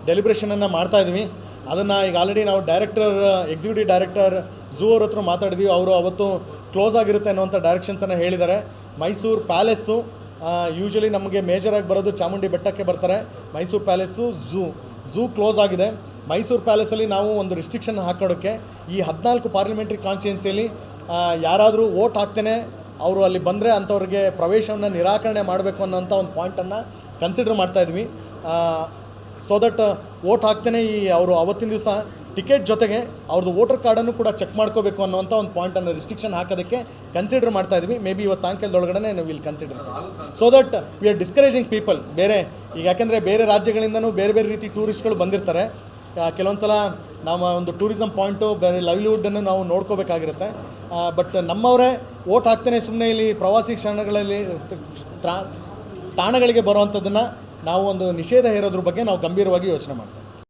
ಡೆಲಿಬ್ರೇಷನನ್ನು ಮಾಡ್ತಾಯಿದ್ವಿ. ಅದನ್ನು ಈಗ ಆಲ್ರೆಡಿ ನಾವು ಎಕ್ಸಿಕ್ಯೂಟಿವ್ ಡೈರೆಕ್ಟರ್ ಝೂ ಅವ್ರ ಹತ್ರ ಮಾತಾಡಿದ್ವಿ. ಅವರು ಅವತ್ತು ಕ್ಲೋಸ್ ಆಗಿರುತ್ತೆ ಅನ್ನೋಂಥ ಡೈರೆಕ್ಷನ್ಸನ್ನು ಹೇಳಿದ್ದಾರೆ. ಮೈಸೂರು ಪ್ಯಾಲೇಸು ಯೂಶ್ವಲಿ ನಮಗೆ ಮೇಜರಾಗಿ ಬರೋದು ಚಾಮುಂಡಿ ಬೆಟ್ಟಕ್ಕೆ ಬರ್ತಾರೆ. ಮೈಸೂರು ಪ್ಯಾಲೇಸು ಝೂ ಕ್ಲೋಸ್ ಆಗಿದೆ. ಮೈಸೂರು ಪ್ಯಾಲೇಸಲ್ಲಿ ನಾವು ಒಂದು ರಿಸ್ಟ್ರಿಕ್ಷನ್ ಹಾಕೋದಕ್ಕೆ ಈ 14 ಪಾರ್ಲಿಮೆಂಟ್ರಿ ಕಾನ್ಸ್ಟಿಟ್ಯೂನ್ಸಿಯಲ್ಲಿ ಯಾರಾದರೂ ವೋಟ್ ಹಾಕ್ತೇನೆ ಅವರು ಅಲ್ಲಿ ಬಂದರೆ ಅಂಥವ್ರಿಗೆ ಪ್ರವೇಶವನ್ನು ನಿರಾಕರಣೆ ಮಾಡಬೇಕು ಅನ್ನೋಂಥ ಒಂದು ಪಾಯಿಂಟನ್ನು ಕನ್ಸಿಡರ್ ಮಾಡ್ತಾಯಿದ್ವಿ. ಸೊ ದಟ್ ವೋಟ್ ಹಾಕ್ತೇನೆ ಅವರು ಅವತ್ತಿನ ದಿವಸ ಟಿಕೆಟ್ ಜೊತೆಗೆ ಅವ್ರದ್ದು ವೋಟರ್ ಕಾರ್ಡನ್ನು ಕೂಡ ಚೆಕ್ ಮಾಡ್ಕೋಬೇಕು ಅನ್ನೋಂಥ ಒಂದು ಪಾಯಿಂಟನ್ನು ರಿಸ್ಟ್ರಿಕ್ಷನ್ ಹಾಕೋದಕ್ಕೆ ಕನ್ಸಿಡರ್ ಮಾಡ್ತಾಯಿದ್ವಿ. ಮೇ ಬಿ ಇವತ್ತು ಸಾಯಂಕಾಲದೊಳಗಡೆ ನಾವು will consider so that we are discouraging people. ಈಗ ಯಾಕೆಂದರೆ ಬೇರೆ ರಾಜ್ಯಗಳಿಂದನೂ ಬೇರೆ ಬೇರೆ ರೀತಿ ಟೂರಿಸ್ಟ್ಗಳು ಬಂದಿರ್ತಾರೆ. ಕೆಲವೊಂದು ಸಲ ನಮ್ಮ ಒಂದು ಟೂರಿಸಮ್ ಪಾಯಿಂಟು ಬೇರೆ ಲೈವ್ಲಿಹುಡ್ಡನ್ನು ನಾವು ನೋಡ್ಕೋಬೇಕಾಗಿರುತ್ತೆ. ಬಟ್ ನಮ್ಮವರೇ ವೋಟ್ ಹಾಕ್ತೇನೆ ಸುಮ್ಮನೆ ಇಲ್ಲಿ ಪ್ರವಾಸಿ ತಾಣಗಳಿಗೆ ಬರುವಂಥದ್ದನ್ನು ನಾವು ಒಂದು ನಿಷೇಧ ಹೇರೋದ್ರ ಬಗ್ಗೆ ನಾವು ಗಂಭೀರವಾಗಿ ಯೋಚನೆ ಮಾಡ್ತೀವಿ.